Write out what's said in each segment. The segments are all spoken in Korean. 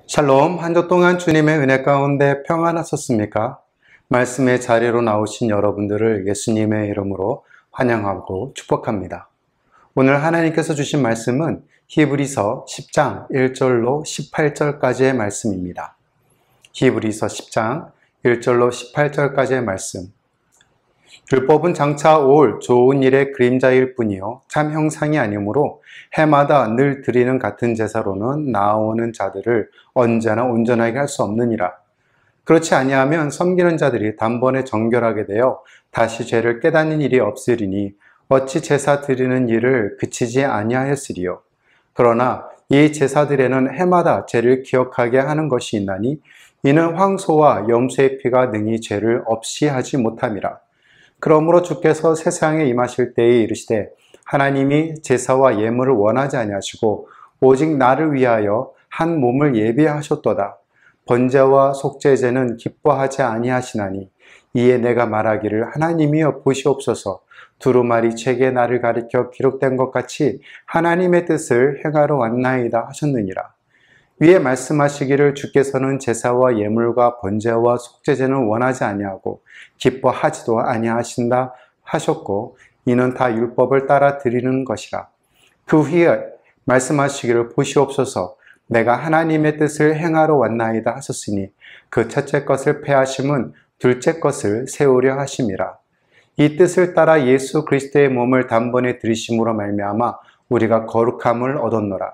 샬롬, 한 주 동안 주님의 은혜 가운데 평안하셨습니까? 말씀의 자리로 나오신 여러분들을 예수님의 이름으로 환영하고 축복합니다. 오늘 하나님께서 주신 말씀은 히브리서 10장 1절로 18절까지의 말씀입니다. 히브리서 10장 1절로 18절까지의 말씀. 율법은 장차 올 좋은 일의 그림자일 뿐이요 참 형상이 아니므로 해마다 늘 드리는 같은 제사로는 나아오는 자들을 언제나 온전하게 할 수 없느니라. 그렇지 아니하면 섬기는 자들이 단번에 정결하게 되어 다시 죄를 깨닫는 일이 없으리니 어찌 제사 드리는 일을 그치지 아니하였으리요. 그러나 이 제사들에는 해마다 죄를 기억하게 하는 것이 있나니 이는 황소와 염소의 피가 능히 죄를 없이 하지 못함이라. 그러므로 주께서 세상에 임하실 때에 이르시되 하나님이 제사와 예물을 원하지 아니하시고 오직 나를 위하여 한 몸을 예비하셨도다. 번제와 속죄제는 기뻐하지 아니하시나니 이에 내가 말하기를 하나님이여 보시옵소서. 두루마리 책에 나를 가리켜 기록된 것 같이 하나님의 뜻을 행하러 왔나이다 하셨느니라. 위에 말씀하시기를 주께서는 제사와 예물과 번제와 속죄제는 원하지 아니하고 기뻐하지도 아니하신다 하셨고 이는 다 율법을 따라 드리는 것이라. 그 후에 말씀하시기를 보시옵소서. 내가 하나님의 뜻을 행하러 왔나이다 하셨으니 그 첫째 것을 폐하심은 둘째 것을 세우려 하심이라. 이 뜻을 따라 예수 그리스도의 몸을 단번에 들이심으로 말미암아 우리가 거룩함을 얻었노라.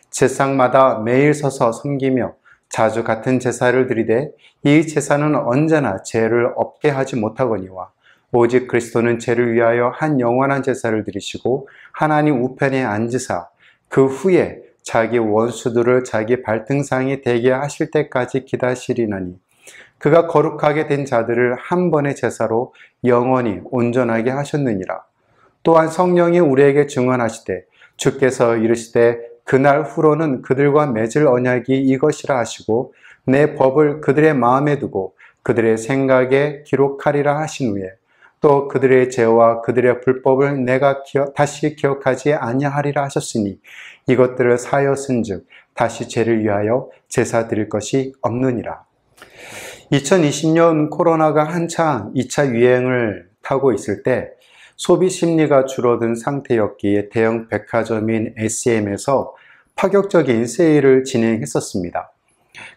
제사장마다 매일 서서 섬기며 자주 같은 제사를 드리되 이 제사는 언제나 죄를 없게 하지 못하거니와 오직 그리스도는 죄를 위하여 한 영원한 제사를 드리시고 하나님 우편에 앉으사 그 후에 자기 원수들을 자기 발등상이 되게 하실 때까지 기다리시리나니 그가 거룩하게 된 자들을 한 번의 제사로 영원히 온전하게 하셨느니라. 또한 성령이 우리에게 증언하시되 주께서 이르시되 그날 후로는 그들과 맺을 언약이 이것이라 하시고 내 법을 그들의 마음에 두고 그들의 생각에 기록하리라 하신 후에 또 그들의 죄와 그들의 불법을 내가 다시 기억하지 아니하리라 하셨으니 이것들을 사하였은즉 다시 죄를 위하여 제사 드릴 것이 없느니라. 2020년 코로나가 한창 2차 유행을 타고 있을 때 소비 심리가 줄어든 상태였기에 대형 백화점인 SM에서 파격적인 세일을 진행했었습니다.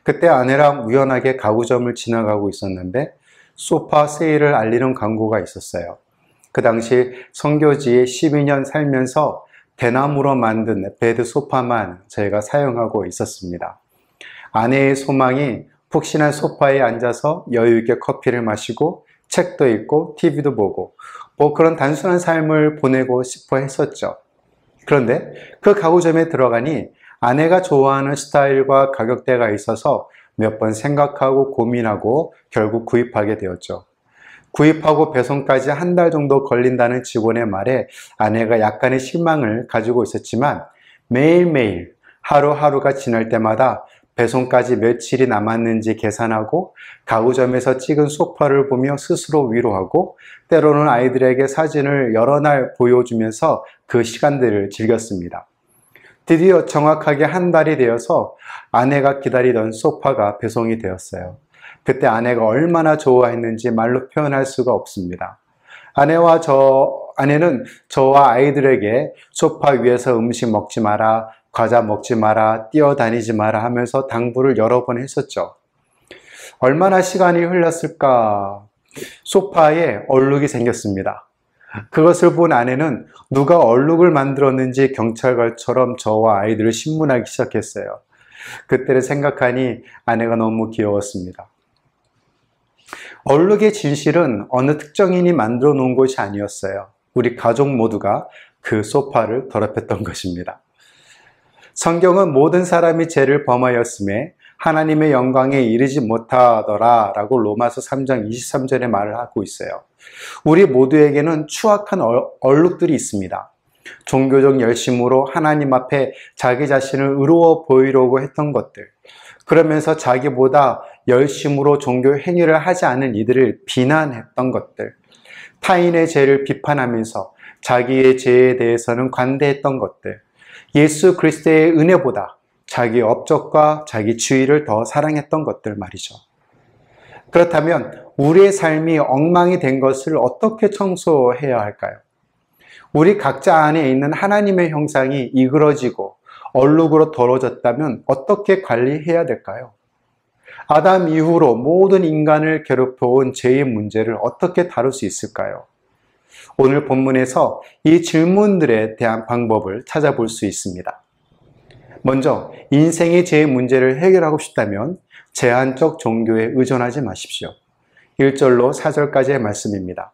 그때 아내랑 우연하게 가구점을 지나가고 있었는데 소파 세일을 알리는 광고가 있었어요. 그 당시 선교지에 12년 살면서 대나무로 만든 베드 소파만 저희가 사용하고 있었습니다. 아내의 소망이 푹신한 소파에 앉아서 여유있게 커피를 마시고 책도 읽고 TV도 보고 그런 단순한 삶을 보내고 싶어 했었죠. 그런데 그 가구점에 들어가니 아내가 좋아하는 스타일과 가격대가 있어서 몇 번 생각하고 고민하고 결국 구입하게 되었죠. 구입하고 배송까지 한 달 정도 걸린다는 직원의 말에 아내가 약간의 실망을 가지고 있었지만 매일매일 하루하루가 지날 때마다 배송까지 며칠이 남았는지 계산하고 가구점에서 찍은 소파를 보며 스스로 위로하고 때로는 아이들에게 사진을 여러 날 보여주면서 그 시간들을 즐겼습니다. 드디어 정확하게 한 달이 되어서 아내가 기다리던 소파가 배송이 되었어요. 그때 아내가 얼마나 좋아했는지 말로 표현할 수가 없습니다. 아내는 저와 아이들에게 소파 위에서 음식 먹지 마라, 과자 먹지 마라, 뛰어다니지 마라 하면서 당부를 여러 번 했었죠. 얼마나 시간이 흘렀을까? 소파에 얼룩이 생겼습니다. 그것을 본 아내는 누가 얼룩을 만들었는지 경찰관처럼 저와 아이들을 신문하기 시작했어요. 그때를 생각하니 아내가 너무 귀여웠습니다. 얼룩의 진실은 어느 특정인이 만들어 놓은 것이 아니었어요. 우리 가족 모두가 그 소파를 더럽혔던 것입니다. 성경은 모든 사람이 죄를 범하였음에 하나님의 영광에 이르지 못하더라 라고 로마서 3장 23절에 말을 하고 있어요. 우리 모두에게는 추악한 얼룩들이 있습니다. 종교적 열심으로 하나님 앞에 자기 자신을 의로워 보이려고 했던 것들, 그러면서 자기보다 열심으로 종교 행위를 하지 않은 이들을 비난했던 것들, 타인의 죄를 비판하면서 자기의 죄에 대해서는 관대했던 것들, 예수 그리스도의 은혜보다 자기 업적과 자기 지위를 더 사랑했던 것들 말이죠. 그렇다면 우리의 삶이 엉망이 된 것을 어떻게 청소해야 할까요? 우리 각자 안에 있는 하나님의 형상이 이그러지고 얼룩으로 더러워졌다면 어떻게 관리해야 될까요? 아담 이후로 모든 인간을 괴롭혀온 죄의 문제를 어떻게 다룰 수 있을까요? 오늘 본문에서 이 질문들에 대한 방법을 찾아볼 수 있습니다. 먼저 인생의 죄의 문제를 해결하고 싶다면 제한적 종교에 의존하지 마십시오. 1절로 4절까지의 말씀입니다.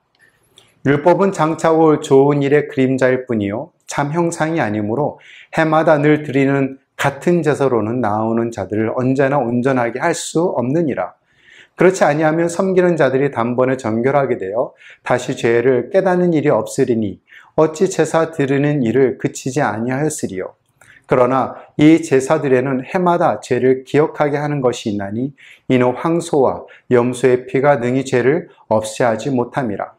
율법은 장차 올 좋은 일의 그림자일 뿐이요 참 형상이 아니므로 해마다 늘 드리는 같은 제사로는 나오는 자들을 언제나 온전하게 할 수 없느니라. 그렇지 아니하면 섬기는 자들이 단번에 정결하게 되어 다시 죄를 깨닫는 일이 없으리니 어찌 제사 드리는 일을 그치지 아니하였으리요. 그러나 이 제사들에는 해마다 죄를 기억하게 하는 것이 있나니 이는 황소와 염소의 피가 능히 죄를 없애하지 못함이라.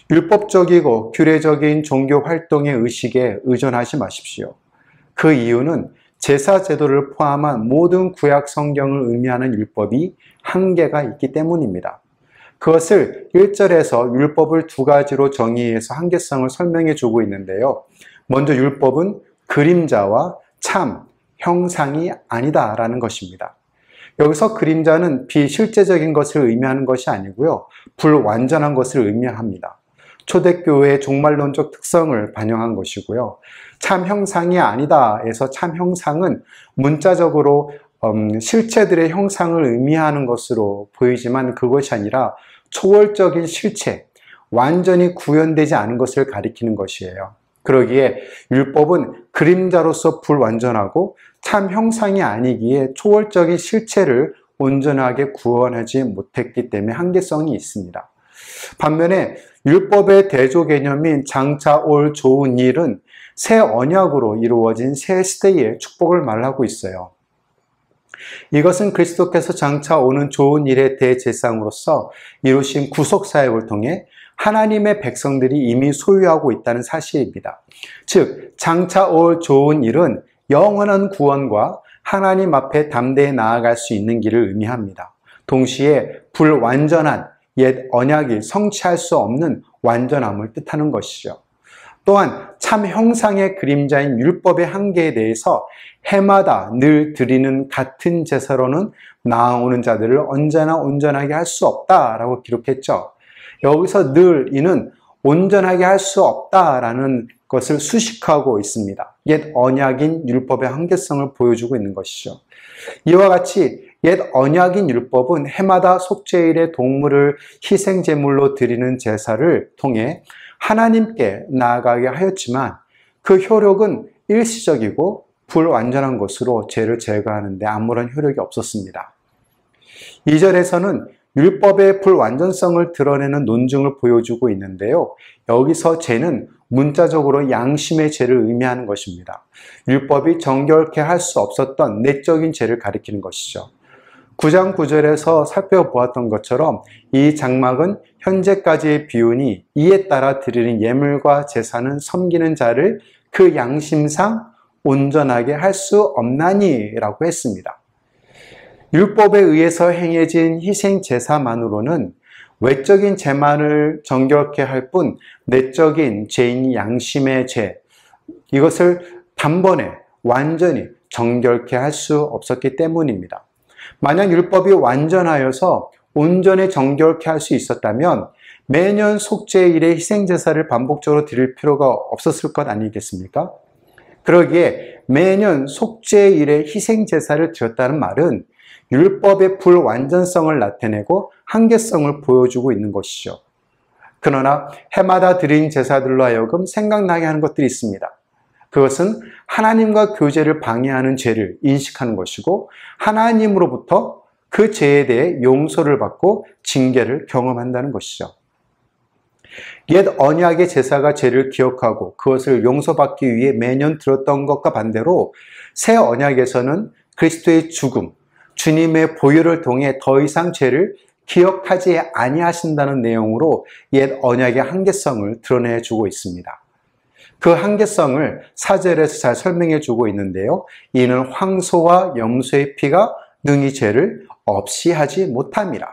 율법적이고 규례적인 종교 활동의 의식에 의존하지 마십시오. 그 이유는 제사 제도를 포함한 모든 구약 성경을 의미하는 율법이 한계가 있기 때문입니다. 그것을 1절에서 율법을 두 가지로 정의해서 한계성을 설명해 주고 있는데요. 먼저 율법은 그림자와 참, 형상이 아니다라는 것입니다. 여기서 그림자는 비실제적인 것을 의미하는 것이 아니고요. 불완전한 것을 의미합니다. 초대교회의 종말론적 특성을 반영한 것이고요. 참 형상이 아니다에서 참 형상은 문자적으로 실체들의 형상을 의미하는 것으로 보이지만 그것이 아니라 초월적인 실체, 완전히 구현되지 않은 것을 가리키는 것이에요. 그러기에 율법은 그림자로서 불완전하고 참 형상이 아니기에 초월적인 실체를 온전하게 구원하지 못했기 때문에 한계성이 있습니다. 반면에 율법의 대조 개념인 장차 올 좋은 일은 새 언약으로 이루어진 새 시대의 축복을 말하고 있어요. 이것은 그리스도께서 장차 오는 좋은 일의 대제사장으로서 이루신 구속사역을 통해 하나님의 백성들이 이미 소유하고 있다는 사실입니다. 즉, 장차 올 좋은 일은 영원한 구원과 하나님 앞에 담대히 나아갈 수 있는 길을 의미합니다. 동시에 불완전한 옛 언약이 성취할 수 없는 완전함을 뜻하는 것이죠. 또한 참 형상의 그림자인 율법의 한계에 대해서 해마다 늘 드리는 같은 제사로는 나아오는 자들을 언제나 온전하게 할 수 없다라고 기록했죠. 여기서 늘 이는 온전하게 할 수 없다라는 것을 수식하고 있습니다. 옛 언약인 율법의 한계성을 보여주고 있는 것이죠. 이와 같이 옛 언약인 율법은 해마다 속죄일의 동물을 희생제물로 드리는 제사를 통해 하나님께 나아가게 하였지만 그 효력은 일시적이고 불완전한 것으로 죄를 제거하는 데 아무런 효력이 없었습니다. 2절에서는 율법의 불완전성을 드러내는 논증을 보여주고 있는데요. 여기서 죄는 문자적으로 양심의 죄를 의미하는 것입니다. 율법이 정결케 할 수 없었던 내적인 죄를 가리키는 것이죠. 9장 9절에서 살펴보았던 것처럼 이 장막은 현재까지의 비유니 이에 따라 드리는 예물과 제사는 섬기는 자를 그 양심상 온전하게 할 수 없나니 라고 했습니다. 율법에 의해서 행해진 희생 제사만으로는 외적인 죄만을 정결케 할 뿐 내적인 죄인 양심의 죄, 이것을 단번에 완전히 정결케 할 수 없었기 때문입니다. 만약 율법이 완전하여서 온전히 정결케 할 수 있었다면 매년 속죄일에 희생제사를 반복적으로 드릴 필요가 없었을 것 아니겠습니까? 그러기에 매년 속죄일에 희생제사를 드렸다는 말은 율법의 불완전성을 나타내고 한계성을 보여주고 있는 것이죠. 그러나 해마다 드린 제사들로 하여금 생각나게 하는 것들이 있습니다. 그것은 하나님과 교제를 방해하는 죄를 인식하는 것이고 하나님으로부터 그 죄에 대해 용서를 받고 징계를 경험한다는 것이죠. 옛 언약의 제사가 죄를 기억하고 그것을 용서받기 위해 매년 드렸던 것과 반대로 새 언약에서는 그리스도의 죽음, 주님의 보혈을 통해 더 이상 죄를 기억하지 아니하신다는 내용으로 옛 언약의 한계성을 드러내주고 있습니다. 그 한계성을 4절에서 잘 설명해 주고 있는데요. 이는 황소와 염소의 피가 능히 죄를 없이 하지 못함이라.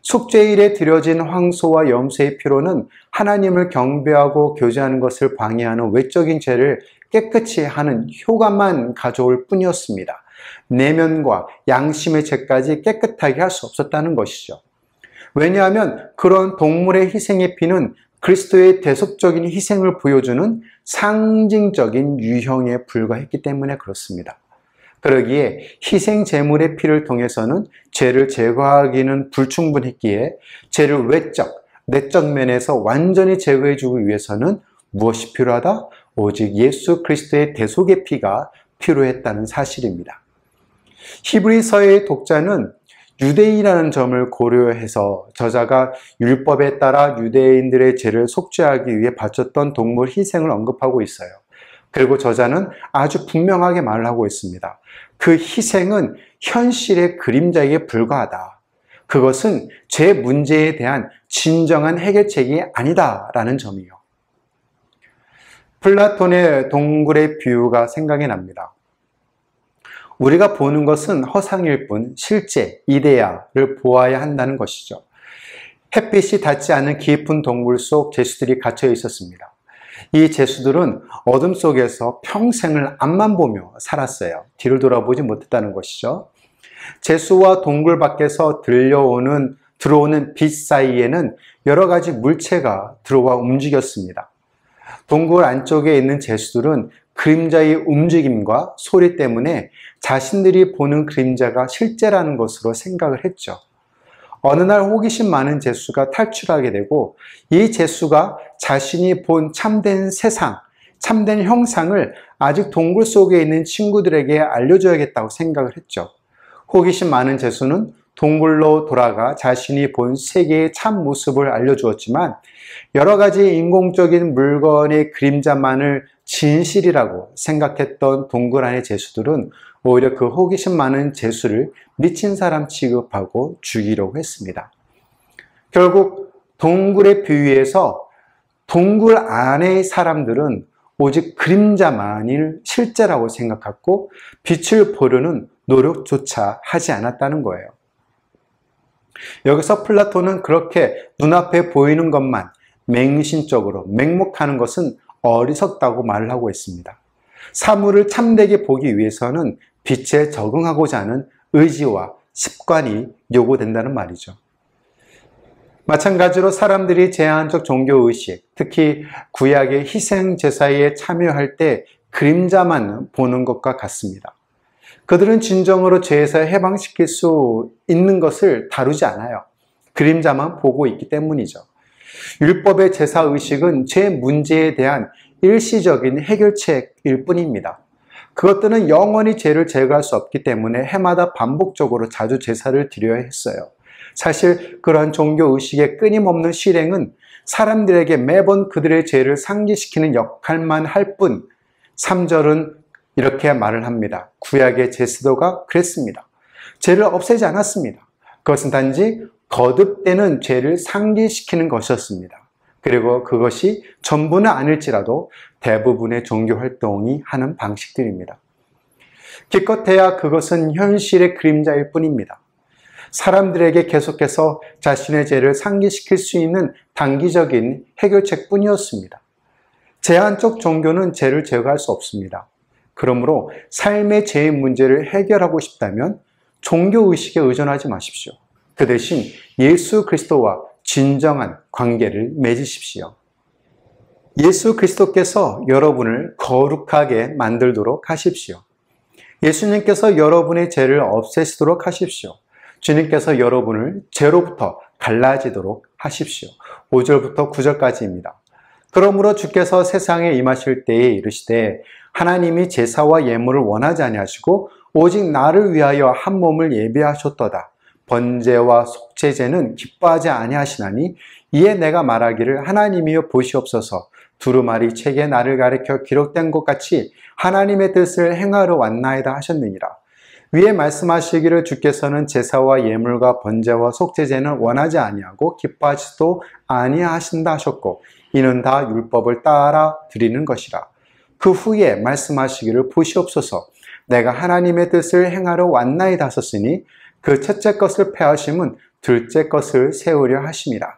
속죄일에 드려진 황소와 염소의 피로는 하나님을 경배하고 교제하는 것을 방해하는 외적인 죄를 깨끗이 하는 효과만 가져올 뿐이었습니다. 내면과 양심의 죄까지 깨끗하게 할 수 없었다는 것이죠. 왜냐하면 그런 동물의 희생의 피는 그리스도의 대속적인 희생을 보여주는 상징적인 유형에 불과했기 때문에 그렇습니다. 그러기에 희생 제물의 피를 통해서는 죄를 제거하기는 불충분했기에 죄를 외적, 내적 면에서 완전히 제거해주기 위해서는 무엇이 필요하다? 오직 예수 그리스도의 대속의 피가 필요했다는 사실입니다. 히브리서의 독자는 유대인이라는 점을 고려해서 저자가 율법에 따라 유대인들의 죄를 속죄하기 위해 바쳤던 동물 희생을 언급하고 있어요. 그리고 저자는 아주 분명하게 말을 하고 있습니다. 그 희생은 현실의 그림자에게 불과하다. 그것은 죄 문제에 대한 진정한 해결책이 아니다라는 점이요. 플라톤의 동굴의 비유가 생각이 납니다. 우리가 보는 것은 허상일 뿐 실제, 이데아를 보아야 한다는 것이죠. 햇빛이 닿지 않는 깊은 동굴 속 제수들이 갇혀 있었습니다. 이 제수들은 어둠 속에서 평생을 앞만 보며 살았어요. 뒤를 돌아보지 못했다는 것이죠. 제수와 동굴 밖에서 들어오는 빛 사이에는 여러 가지 물체가 들어와 움직였습니다. 동굴 안쪽에 있는 제수들은 그림자의 움직임과 소리 때문에 자신들이 보는 그림자가 실제라는 것으로 생각을 했죠. 어느 날 호기심 많은 제수가 탈출하게 되고 이 제수가 자신이 본 참된 세상, 참된 형상을 아직 동굴 속에 있는 친구들에게 알려줘야겠다고 생각을 했죠. 호기심 많은 제수는 동굴로 돌아가 자신이 본 세계의 참 모습을 알려주었지만 여러 가지 인공적인 물건의 그림자만을 진실이라고 생각했던 동굴 안의 제수들은 오히려 그 호기심 많은 제수를 미친 사람 취급하고 죽이려고 했습니다. 결국 동굴의 비유에서 동굴 안의 사람들은 오직 그림자만을 실제라고 생각했고 빛을 보려는 노력조차 하지 않았다는 거예요. 여기서 플라톤은 그렇게 눈앞에 보이는 것만 맹신적으로 맹목하는 것은 어리석다고 말을 하고 있습니다. 사물을 참되게 보기 위해서는 빛에 적응하고자 하는 의지와 습관이 요구된다는 말이죠. 마찬가지로 사람들이 제한적 종교의식, 특히 구약의 희생제사에 참여할 때 그림자만 보는 것과 같습니다. 그들은 진정으로 죄에서 해방시킬 수 있는 것을 다루지 않아요. 그림자만 보고 있기 때문이죠. 율법의 제사의식은 죄 문제에 대한 일시적인 해결책일 뿐입니다. 그것들은 영원히 죄를 제거할 수 없기 때문에 해마다 반복적으로 자주 제사를 드려야 했어요. 사실 그러한 종교의식의 끊임없는 실행은 사람들에게 매번 그들의 죄를 상기시키는 역할만 할 뿐, 3절은 이렇게 말을 합니다. 구약의 제사도가 그랬습니다. 죄를 없애지 않았습니다. 그것은 단지 거듭되는 죄를 상기시키는 것이었습니다. 그리고 그것이 전부는 아닐지라도 대부분의 종교활동이 하는 방식들입니다. 기껏해야 그것은 현실의 그림자일 뿐입니다. 사람들에게 계속해서 자신의 죄를 상기시킬 수 있는 단기적인 해결책뿐이었습니다. 제한적 종교는 죄를 제거할 수 없습니다. 그러므로 삶의 죄의 문제를 해결하고 싶다면 종교의식에 의존하지 마십시오. 그 대신 예수 그리스도와 진정한 관계를 맺으십시오. 예수 그리스도께서 여러분을 거룩하게 만들도록 하십시오. 예수님께서 여러분의 죄를 없애시도록 하십시오. 주님께서 여러분을 죄로부터 갈라지도록 하십시오. 5절부터 9절까지입니다. 그러므로 주께서 세상에 임하실 때에 이르시되 하나님이 제사와 예물을 원하지 아니하시고 오직 나를 위하여 한 몸을 예비하셨도다. 번제와 속죄제는 기뻐하지 아니하시나니 이에 내가 말하기를 하나님이여 보시옵소서. 두루마리 책에 나를 가리켜 기록된 것 같이 하나님의 뜻을 행하러 왔나이다 하셨느니라. 위에 말씀하시기를 주께서는 제사와 예물과 번제와 속죄제는 원하지 아니하고 기뻐하지도 아니하신다 하셨고 이는 다 율법을 따라 드리는 것이라. 그 후에 말씀하시기를 보시옵소서. 내가 하나님의 뜻을 행하러 왔나이다 하셨으니 그 첫째 것을 폐하심은 둘째 것을 세우려 하심이라.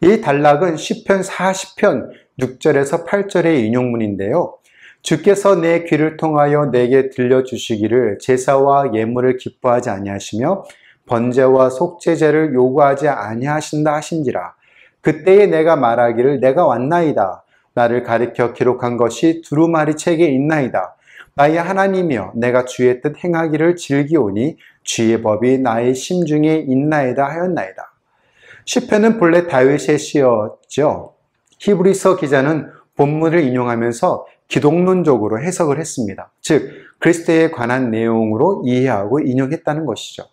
이 단락은 시편 40편 6절에서 8절의 인용문인데요. 주께서 내 귀를 통하여 내게 들려주시기를 제사와 예물을 기뻐하지 아니하시며 번제와 속죄제를 요구하지 아니하신다 하신지라. 그때에 내가 말하기를 내가 왔나이다. 나를 가리켜 기록한 것이 두루마리 책에 있나이다. 나의 하나님이여 내가 주의 뜻 행하기를 즐기오니 주의 법이 나의 심중에 있나이다 하였나이다. 시편은 본래 다윗의 시였죠. 히브리서 기자는 본문을 인용하면서 기독론적으로 해석을 했습니다. 즉 그리스도에 관한 내용으로 이해하고 인용했다는 것이죠.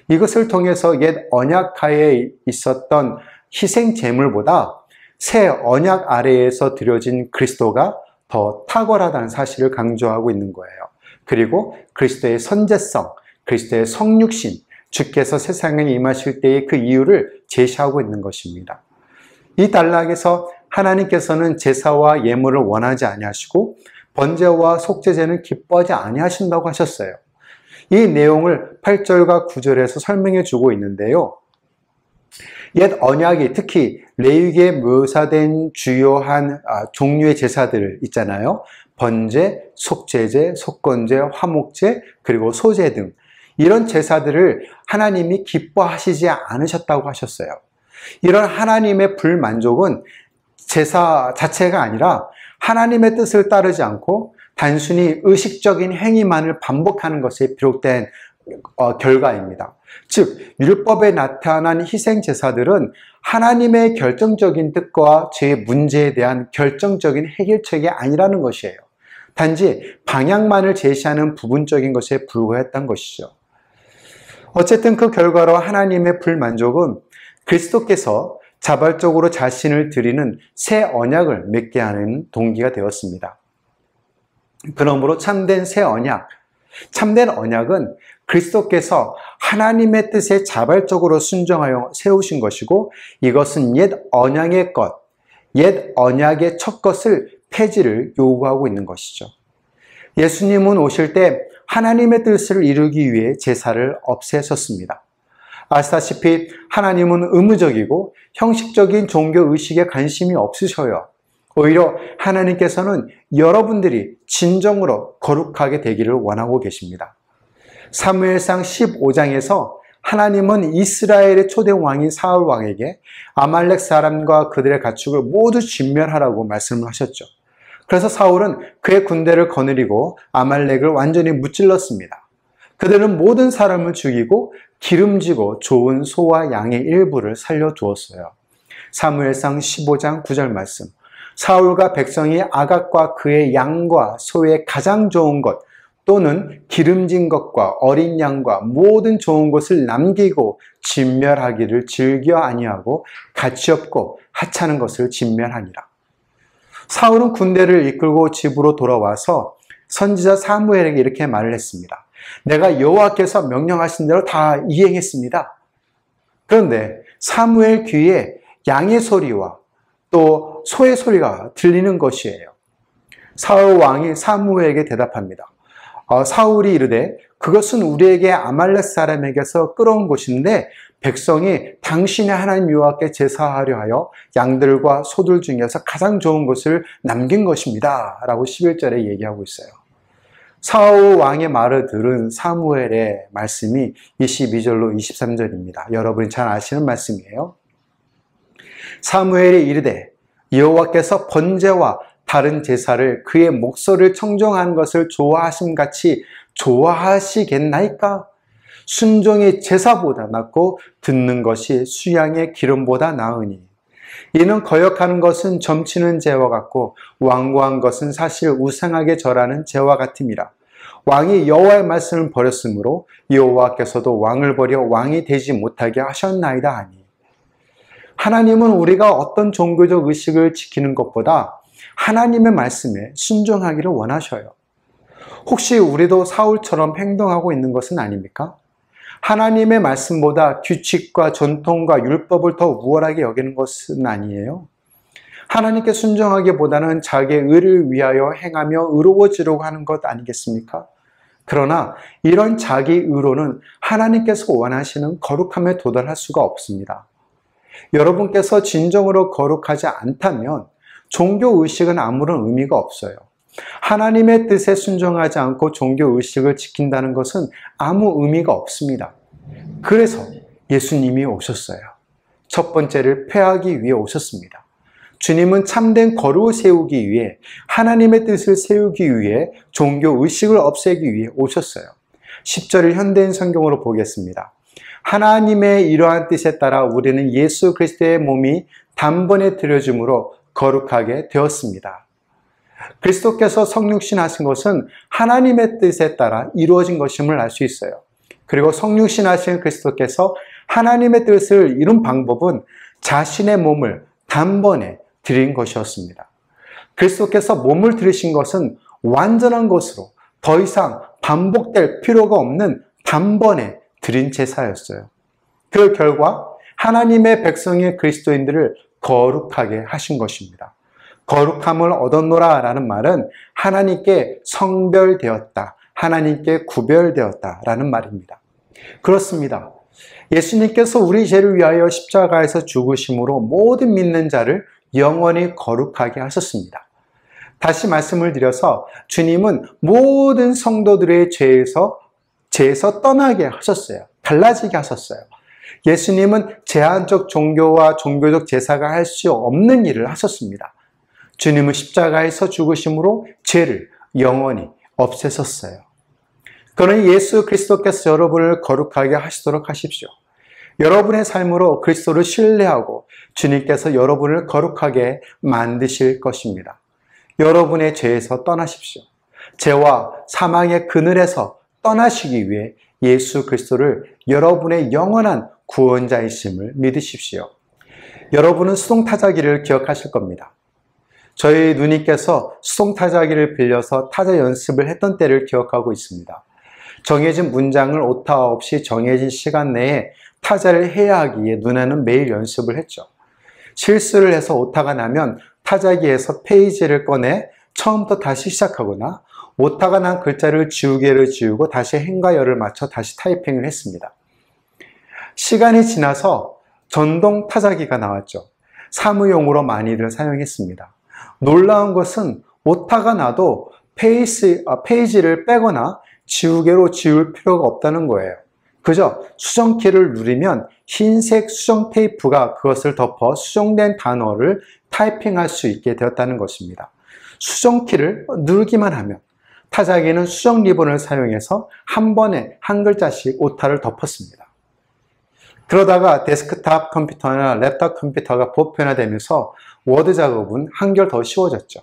이것을 통해서 옛 언약하에 있었던 희생 제물보다 새 언약 아래에서 드려진 그리스도가 더 탁월하다는 사실을 강조하고 있는 거예요. 그리고 그리스도의 선제성, 그리스도의 성육신, 주께서 세상에 임하실 때의 그 이유를 제시하고 있는 것입니다. 이 단락에서 하나님께서는 제사와 예물을 원하지 아니하시고 번제와 속죄제는 기뻐하지 아니하신다고 하셨어요. 이 내용을 8절과 9절에서 설명해 주고 있는데요. 옛 언약이 특히 레위기에 묘사된 주요한 종류의 제사들 있잖아요. 번제, 속죄제, 속건제, 화목제, 그리고 소제 등 이런 제사들을 하나님이 기뻐하시지 않으셨다고 하셨어요. 이런 하나님의 불만족은 제사 자체가 아니라 하나님의 뜻을 따르지 않고 단순히 의식적인 행위만을 반복하는 것에 비롯된 결과입니다. 즉 율법에 나타난 희생 제사들은 하나님의 결정적인 뜻과 죄의 문제에 대한 결정적인 해결책이 아니라는 것이에요. 단지 방향만을 제시하는 부분적인 것에 불과했던 것이죠. 어쨌든 그 결과로 하나님의 불만족은 그리스도께서 자발적으로 자신을 드리는 새 언약을 맺게 하는 동기가 되었습니다. 그러므로 참된 새 언약, 참된 언약은 그리스도께서 하나님의 뜻에 자발적으로 순종하여 세우신 것이고 이것은 옛 언약의 것, 옛 언약의 첫 것을 폐지를 요구하고 있는 것이죠. 예수님은 오실 때 하나님의 뜻을 이루기 위해 제사를 없애셨습니다. 아시다시피 하나님은 의무적이고 형식적인 종교 의식에 관심이 없으셔요. 오히려 하나님께서는 여러분들이 진정으로 거룩하게 되기를 원하고 계십니다. 사무엘상 15장에서 하나님은 이스라엘의 초대 왕인 사울 왕에게 아말렉 사람과 그들의 가축을 모두 진멸하라고 말씀을 하셨죠. 그래서 사울은 그의 군대를 거느리고 아말렉을 완전히 무찔렀습니다. 그들은 모든 사람을 죽이고 기름지고 좋은 소와 양의 일부를 살려두었어요. 사무엘상 15장 9절 말씀. 사울과 백성이 아각과 그의 양과 소의 가장 좋은 것 또는 기름진 것과 어린 양과 모든 좋은 것을 남기고 진멸하기를 즐겨 아니하고 가치없고 하찮은 것을 진멸하니라. 사울은 군대를 이끌고 집으로 돌아와서 선지자 사무엘에게 이렇게 말을 했습니다. 내가 여호와께서 명령하신 대로 다 이행했습니다. 그런데 사무엘 귀에 양의 소리와 또 소의 소리가 들리는 것이에요. 사울 왕이 사무엘에게 대답합니다. 사울이 이르되 그것은 우리에게 아말렉 사람에게서 끌어온 것인데 백성이 당신의 하나님 여호와께 제사하려 하여 양들과 소들 중에서 가장 좋은 것을 남긴 것입니다. 라고 11절에 얘기하고 있어요. 사울 왕의 말을 들은 사무엘의 말씀이 22절로 23절입니다. 여러분이 잘 아시는 말씀이에요. 사무엘이 이르되 여호와께서 번제와 다른 제사를 그의 목소리를 청종하는 것을 좋아하심같이 좋아하시겠나이까? 순종이 제사보다 낫고 듣는 것이 수양의 기름보다 나으니 이는 거역하는 것은 점치는 죄와 같고 완고한 것은 사실 우상하게 절하는 죄와 같음이라. 왕이 여호와의 말씀을 버렸으므로 여호와께서도 왕을 버려 왕이 되지 못하게 하셨나이다 하니. 하나님은 우리가 어떤 종교적 의식을 지키는 것보다 하나님의 말씀에 순종하기를 원하셔요. 혹시 우리도 사울처럼 행동하고 있는 것은 아닙니까? 하나님의 말씀보다 규칙과 전통과 율법을 더 우월하게 여기는 것은 아니에요. 하나님께 순종하기보다는 자기의 의를 위하여 행하며 의로워지려고 하는 것 아니겠습니까? 그러나 이런 자기 의로는 하나님께서 원하시는 거룩함에 도달할 수가 없습니다. 여러분께서 진정으로 거룩하지 않다면 종교의식은 아무런 의미가 없어요. 하나님의 뜻에 순종하지 않고 종교의식을 지킨다는 것은 아무 의미가 없습니다. 그래서 예수님이 오셨어요. 첫 번째를 폐하기 위해 오셨습니다. 주님은 참된 거룩을 세우기 위해, 하나님의 뜻을 세우기 위해 종교의식을 없애기 위해 오셨어요. 10절을 현대인 성경으로 보겠습니다. 하나님의 이러한 뜻에 따라 우리는 예수 그리스도의 몸이 단번에 드려짐으로 거룩하게 되었습니다. 그리스도께서 성육신 하신 것은 하나님의 뜻에 따라 이루어진 것임을 알 수 있어요. 그리고 성육신 하신 그리스도께서 하나님의 뜻을 이룬 방법은 자신의 몸을 단번에 드린 것이었습니다. 그리스도께서 몸을 들이신 것은 완전한 것으로 더 이상 반복될 필요가 없는 단번에 드린 제사였어요. 그 결과 하나님의 백성인 그리스도인들을 거룩하게 하신 것입니다. 거룩함을 얻었노라 라는 말은 하나님께 성별되었다, 하나님께 구별되었다 라는 말입니다. 그렇습니다. 예수님께서 우리 죄를 위하여 십자가에서 죽으심으로 모든 믿는 자를 영원히 거룩하게 하셨습니다. 다시 말씀을 드려서 주님은 모든 성도들의 죄에서 떠나게 하셨어요. 달라지게 하셨어요. 예수님은 제한적 종교와 종교적 제사가 할 수 없는 일을 하셨습니다. 주님은 십자가에서 죽으심으로 죄를 영원히 없애셨어요. 그러니 예수 그리스도께서 여러분을 거룩하게 하시도록 하십시오. 여러분의 삶으로 그리스도를 신뢰하고 주님께서 여러분을 거룩하게 만드실 것입니다. 여러분의 죄에서 떠나십시오. 죄와 사망의 그늘에서 떠나시기 위해 예수 그리스도를 여러분의 영원한 구원자이심을 믿으십시오. 여러분은 수동타자기를 기억하실 겁니다. 저희 누님께서 수동타자기를 빌려서 타자 연습을 했던 때를 기억하고 있습니다. 정해진 문장을 오타 없이 정해진 시간 내에 타자를 해야 하기에 누나는 매일 연습을 했죠. 실수를 해서 오타가 나면 타자기에서 페이지를 꺼내 처음부터 다시 시작하거나 오타가 난 글자를 지우개를 지우고 다시 행과 열을 맞춰 다시 타이핑을 했습니다. 시간이 지나서 전동 타자기가 나왔죠. 사무용으로 많이들 사용했습니다. 놀라운 것은 오타가 나도 페이지를 빼거나 지우개로 지울 필요가 없다는 거예요. 그저 수정키를 누르면 흰색 수정 테이프가 그것을 덮어 수정된 단어를 타이핑할 수 있게 되었다는 것입니다. 수정키를 누르기만 하면 타자기는 수정 리본을 사용해서 한 번에 한 글자씩 오타를 덮었습니다. 그러다가 데스크탑 컴퓨터나 랩탑 컴퓨터가 보편화되면서 워드 작업은 한결 더 쉬워졌죠.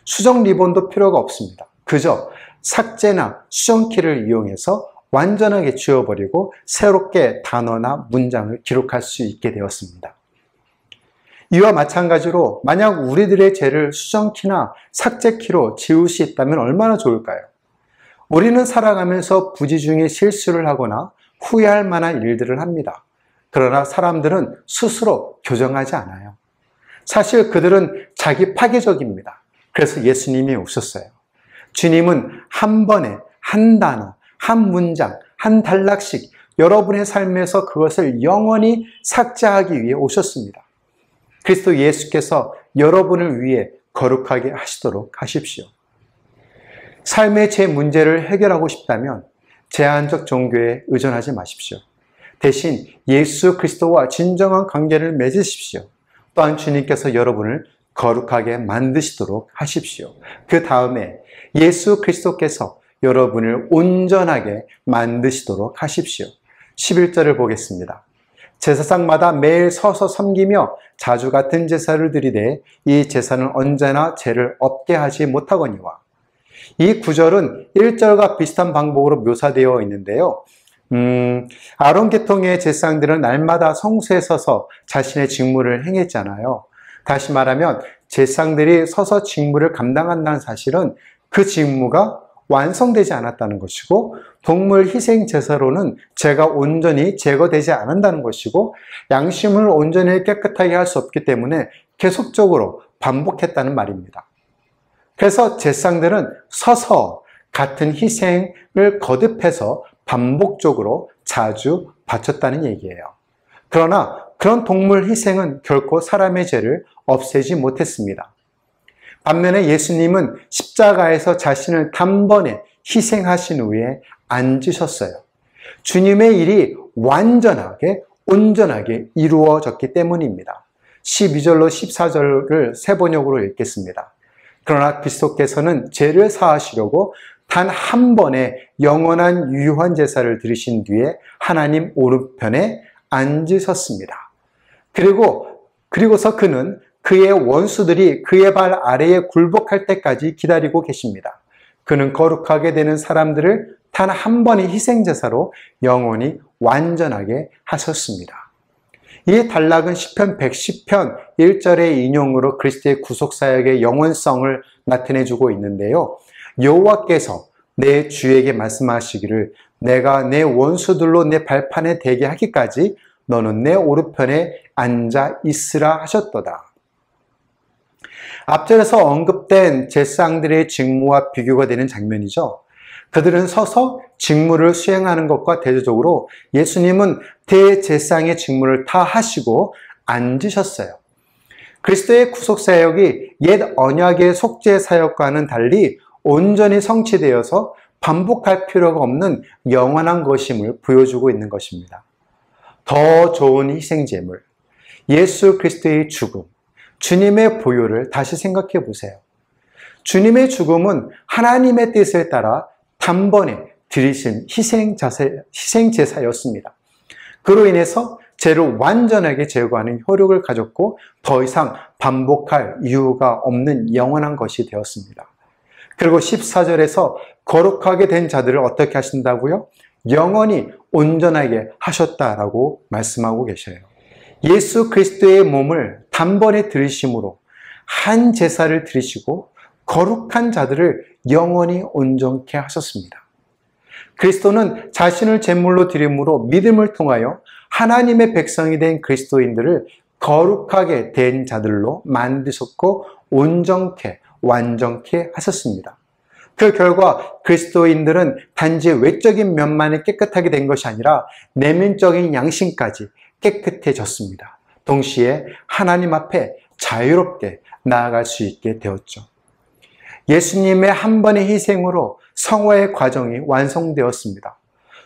수정 리본도 필요가 없습니다. 그저 삭제나 수정키를 이용해서 완전하게 지워버리고 새롭게 단어나 문장을 기록할 수 있게 되었습니다. 이와 마찬가지로 만약 우리들의 죄를 수정키나 삭제키로 지울 수 있다면 얼마나 좋을까요? 우리는 살아가면서 부지중에 실수를 하거나 후회할 만한 일들을 합니다. 그러나 사람들은 스스로 교정하지 않아요. 사실 그들은 자기 파괴적입니다. 그래서 예수님이 오셨어요. 주님은 한 번에 한 단어, 한 문장, 한 단락씩 여러분의 삶에서 그것을 영원히 삭제하기 위해 오셨습니다. 그리스도 예수께서 여러분을 위해 거룩하게 하시도록 하십시오. 삶의 제 문제를 해결하고 싶다면 제한적 종교에 의존하지 마십시오. 대신 예수 그리스도와 진정한 관계를 맺으십시오. 또한 주님께서 여러분을 거룩하게 만드시도록 하십시오. 그 다음에 예수 그리스도께서 여러분을 온전하게 만드시도록 하십시오. 11절을 보겠습니다. 제사장마다 매일 서서 섬기며 자주 같은 제사를 드리되 이 제사는 언제나 죄를 없게 하지 못하거니와. 이 구절은 1절과 비슷한 방법으로 묘사되어 있는데요. 아론 계통의 제사장들은 날마다 성소에 서서 자신의 직무를 행했잖아요. 다시 말하면 제사장들이 서서 직무를 감당한다는 사실은 그 직무가 완성되지 않았다는 것이고, 동물 희생 제사로는 죄가 온전히 제거되지 않는다는 것이고, 양심을 온전히 깨끗하게 할 수 없기 때문에 계속적으로 반복했다는 말입니다. 그래서 제사장들은 서서 같은 희생을 거듭해서 반복적으로 자주 바쳤다는 얘기예요. 그러나 그런 동물 희생은 결코 사람의 죄를 없애지 못했습니다. 반면에 예수님은 십자가에서 자신을 단번에 희생하신 후에 앉으셨어요. 주님의 일이 완전하게, 온전하게 이루어졌기 때문입니다. 12절로 14절을 세 번역으로 읽겠습니다. 그러나 그리스도께서는 죄를 사하시려고 단 한 번의 영원한 유효한 제사를 드리신 뒤에 하나님 오른편에 앉으셨습니다. 그리고서 그는 그의 원수들이 그의 발 아래에 굴복할 때까지 기다리고 계십니다. 그는 거룩하게 되는 사람들을 단 한 번의 희생제사로 영원히 완전하게 하셨습니다. 이 단락은 시편 110편 1절의 인용으로 그리스도의 구속사역의 영원성을 나타내주고 있는데요. 여호와께서 내 주에게 말씀하시기를 내가 내 원수들로 내 발판에 대게 하기까지 너는 내 오른편에 앉아 있으라 하셨도다. 앞절에서 언급된 제사장들의 직무와 비교가 되는 장면이죠. 그들은 서서 직무를 수행하는 것과 대조적으로 예수님은 대제사장의 직무를 다 하시고 앉으셨어요. 그리스도의 구속사역이 옛 언약의 속죄사역과는 달리 온전히 성취되어서 반복할 필요가 없는 영원한 것임을 보여주고 있는 것입니다. 더 좋은 희생제물, 예수 그리스도의 죽음, 주님의 보혈을 다시 생각해 보세요. 주님의 죽음은 하나님의 뜻에 따라 단번에 드리신 희생제사였습니다. 그로 인해서 죄를 완전하게 제거하는 효력을 가졌고 더 이상 반복할 이유가 없는 영원한 것이 되었습니다. 그리고 14절에서 거룩하게 된 자들을 어떻게 하신다고요? 영원히 온전하게 하셨다라고 말씀하고 계셔요. 예수 그리스도의 몸을 단번에 들이심으로 한 제사를 드리시고 거룩한 자들을 영원히 온전케 하셨습니다. 그리스도는 자신을 제물로 드림으로 믿음을 통하여 하나님의 백성이 된 그리스도인들을 거룩하게 된 자들로 만드셨고 온전케, 완전케 하셨습니다. 그 결과 그리스도인들은 단지 외적인 면만이 깨끗하게 된 것이 아니라 내면적인 양심까지 깨끗해졌습니다. 동시에 하나님 앞에 자유롭게 나아갈 수 있게 되었죠. 예수님의 한 번의 희생으로 성화의 과정이 완성되었습니다.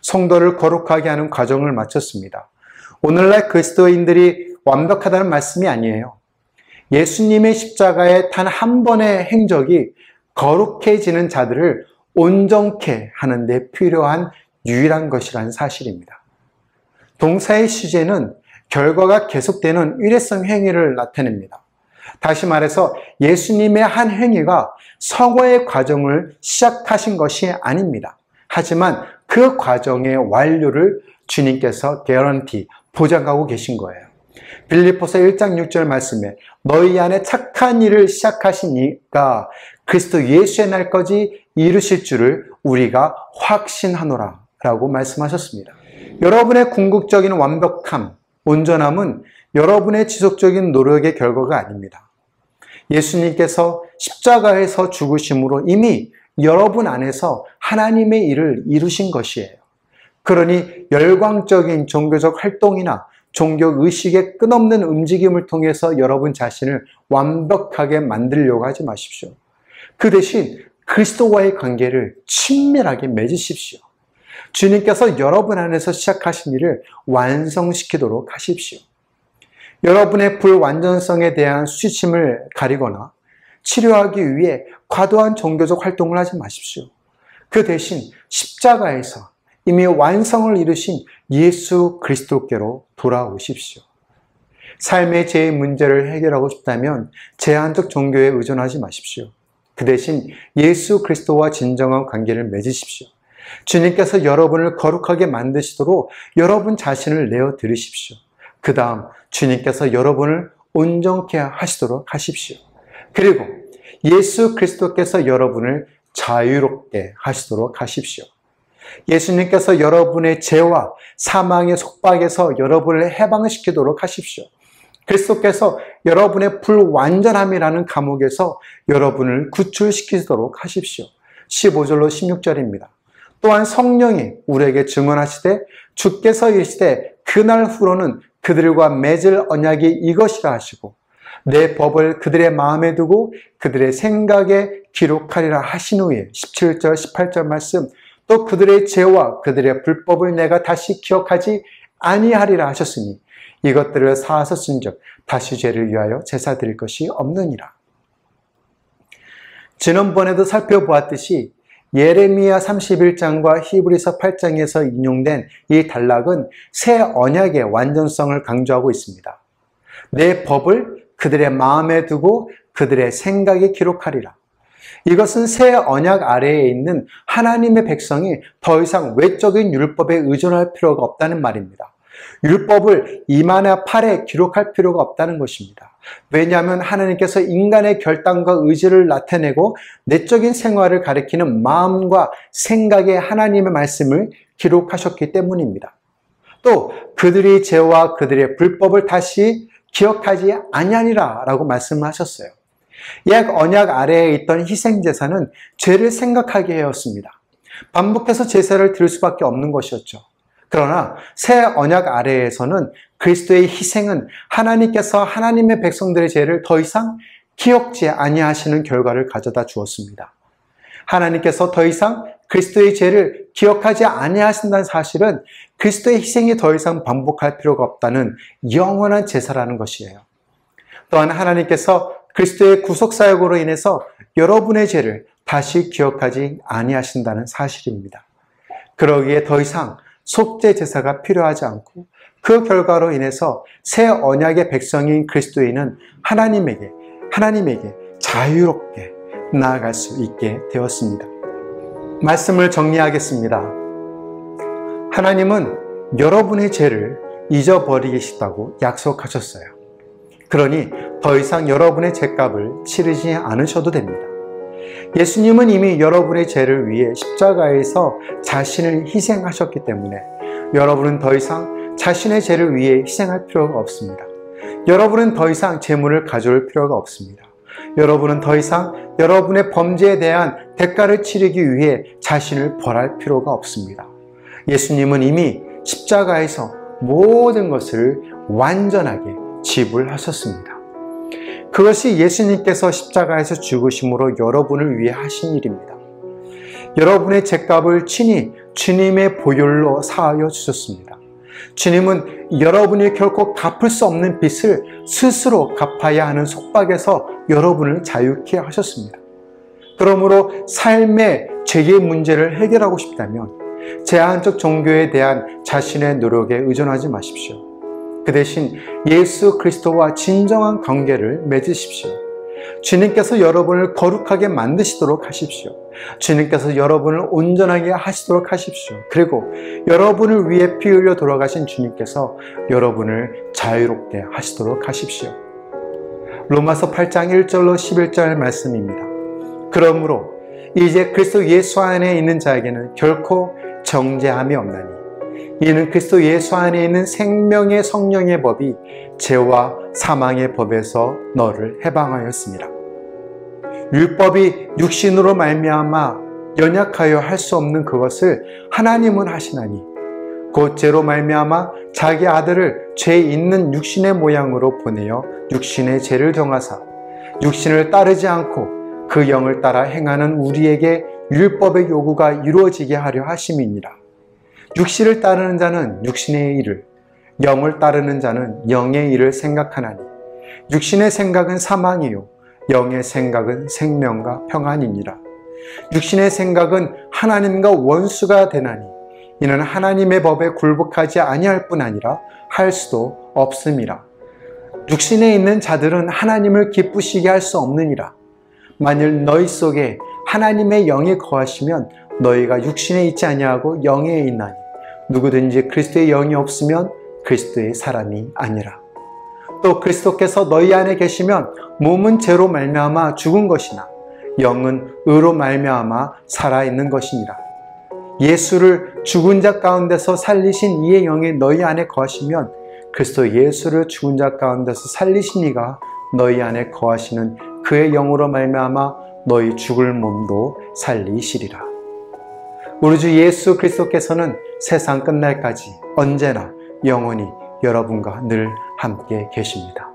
성도를 거룩하게 하는 과정을 마쳤습니다. 오늘날 그리스도인들이 완벽하다는 말씀이 아니에요. 예수님의 십자가의 단 한 번의 행적이 거룩해지는 자들을 온전케 하는 데 필요한 유일한 것이라는 사실입니다. 동사의 시제는 결과가 계속되는 일회성 행위를 나타냅니다. 다시 말해서 예수님의 한 행위가 성화의 과정을 시작하신 것이 아닙니다. 하지만 그 과정의 완료를 주님께서 보장하고 계신 거예요. 빌립보서 1장 6절 말씀에 너희 안에 착한 일을 시작하신 이가 그리스도 예수의 날까지 이루실 줄을 우리가 확신하노라 라고 말씀하셨습니다. 여러분의 궁극적인 완벽함, 온전함은 여러분의 지속적인 노력의 결과가 아닙니다. 예수님께서 십자가에서 죽으심으로 이미 여러분 안에서 하나님의 일을 이루신 것이에요. 그러니 열광적인 종교적 활동이나 종교 의식의 끝없는 움직임을 통해서 여러분 자신을 완벽하게 만들려고 하지 마십시오. 그 대신 그리스도와의 관계를 친밀하게 맺으십시오. 주님께서 여러분 안에서 시작하신 일을 완성시키도록 하십시오. 여러분의 불완전성에 대한 수치심을 가리거나 치료하기 위해 과도한 종교적 활동을 하지 마십시오. 그 대신 십자가에서 이미 완성을 이루신 예수 그리스도께로 돌아오십시오. 삶의 죄의 문제를 해결하고 싶다면 제한적 종교에 의존하지 마십시오. 그 대신 예수 그리스도와 진정한 관계를 맺으십시오. 주님께서 여러분을 거룩하게 만드시도록 여러분 자신을 내어드리십시오. 그 다음 주님께서 여러분을 온전케 하시도록 하십시오. 그리고 예수 그리스도께서 여러분을 자유롭게 하시도록 하십시오. 예수님께서 여러분의 죄와 사망의 속박에서 여러분을 해방시키도록 하십시오. 그리스도께서 여러분의 불완전함이라는 감옥에서 여러분을 구출시키도록 하십시오. 15절로 16절입니다. 또한 성령이 우리에게 증언하시되 주께서 이르시되 그날 후로는 그들과 맺을 언약이 이것이라 하시고 내 법을 그들의 마음에 두고 그들의 생각에 기록하리라 하신 후에 17절 18절 말씀 또 그들의 죄와 그들의 불법을 내가 다시 기억하지 아니하리라 하셨으니 이것들을 사하셨은즉 다시 죄를 위하여 제사 드릴 것이 없느니라. 지난번에도 살펴보았듯이 예레미야 31장과 히브리서 8장에서 인용된 이 단락은 새 언약의 완전성을 강조하고 있습니다. 내 법을 그들의 마음에 두고 그들의 생각에 기록하리라. 이것은 새 언약 아래에 있는 하나님의 백성이 더 이상 외적인 율법에 의존할 필요가 없다는 말입니다. 율법을 이마나 팔에 기록할 필요가 없다는 것입니다. 왜냐하면 하나님께서 인간의 결단과 의지를 나타내고 내적인 생활을 가리키는 마음과 생각에 하나님의 말씀을 기록하셨기 때문입니다. 또 그들의 죄와 그들의 불법을 다시 기억하지 아니하리라 라고 말씀하셨어요. 옛 언약 아래에 있던 희생제사는 죄를 생각하게 하였습니다. 반복해서 제사를 드릴 수밖에 없는 것이었죠. 그러나 새 언약 아래에서는 그리스도의 희생은 하나님께서 하나님의 백성들의 죄를 더 이상 기억지 아니하시는 결과를 가져다 주었습니다. 하나님께서 더 이상 그리스도의 죄를 기억하지 아니하신다는 사실은 그리스도의 희생이 더 이상 반복할 필요가 없다는 영원한 제사라는 것이에요. 또한 하나님께서 그리스도의 구속사역으로 인해서 여러분의 죄를 다시 기억하지 아니하신다는 사실입니다. 그러기에 더 이상 속죄 제사가 필요하지 않고 그 결과로 인해서 새 언약의 백성인 그리스도인은 하나님에게 자유롭게 나아갈 수 있게 되었습니다. 말씀을 정리하겠습니다. 하나님은 여러분의 죄를 잊어버리겠다고 약속하셨어요. 그러니 더 이상 여러분의 죄값을 치르지 않으셔도 됩니다. 예수님은 이미 여러분의 죄를 위해 십자가에서 자신을 희생하셨기 때문에 여러분은 더 이상 자신의 죄를 위해 희생할 필요가 없습니다. 여러분은 더 이상 재물을 가져올 필요가 없습니다. 여러분은 더 이상 여러분의 범죄에 대한 대가를 치르기 위해 자신을 벌할 필요가 없습니다. 예수님은 이미 십자가에서 모든 것을 완전하게 지불하셨습니다. 그것이 예수님께서 십자가에서 죽으심으로 여러분을 위해 하신 일입니다. 여러분의 죄값을 친히 주님의 보혈로 사하여 주셨습니다. 주님은 여러분이 결코 갚을 수 없는 빚을 스스로 갚아야 하는 속박에서 여러분을 자유케 하셨습니다. 그러므로 삶의 죄의 문제를 해결하고 싶다면 제한적 종교에 대한 자신의 노력에 의존하지 마십시오. 그 대신 예수 그리스도와 진정한 관계를 맺으십시오. 주님께서 여러분을 거룩하게 만드시도록 하십시오. 주님께서 여러분을 온전하게 하시도록 하십시오. 그리고 여러분을 위해 피 흘려 돌아가신 주님께서 여러분을 자유롭게 하시도록 하십시오. 로마서 8장 1절로 11절 말씀입니다. 그러므로 이제 그리스도 예수 안에 있는 자에게는 결코 정죄함이 없나니 이는 그리스도 예수 안에 있는 생명의 성령의 법이 죄와 사망의 법에서 너를 해방하였습니다. 율법이 육신으로 말미암아 연약하여 할 수 없는 그것을 하나님은 하시나니 곧 죄로 말미암아 자기 아들을 죄 있는 육신의 모양으로 보내어 육신의 죄를 정하사 육신을 따르지 않고 그 영을 따라 행하는 우리에게 율법의 요구가 이루어지게 하려 하심이니라. 육신을 따르는 자는 육신의 일을, 영을 따르는 자는 영의 일을 생각하나니 육신의 생각은 사망이요 영의 생각은 생명과 평안이니라. 육신의 생각은 하나님과 원수가 되나니 이는 하나님의 법에 굴복하지 아니할 뿐 아니라 할 수도 없음이라. 육신에 있는 자들은 하나님을 기쁘시게 할 수 없느니라. 만일 너희 속에 하나님의 영이 거하시면 너희가 육신에 있지 아니하고 영에 있나니 누구든지 그리스도의 영이 없으면 그리스도의 사람이 아니라. 또 그리스도께서 너희 안에 계시면 몸은 죄로 말미암아 죽은 것이나 영은 의로 말미암아 살아있는 것이니라. 예수를 죽은 자 가운데서 살리신 이의 영이 너희 안에 거하시면 그리스도 예수를 죽은 자 가운데서 살리신 이가 너희 안에 거하시는 그의 영으로 말미암아 너희 죽을 몸도 살리시리라. 우리 주 예수 그리스도께서는 세상 끝날까지 언제나 영원히 여러분과 늘 함께 계십니다.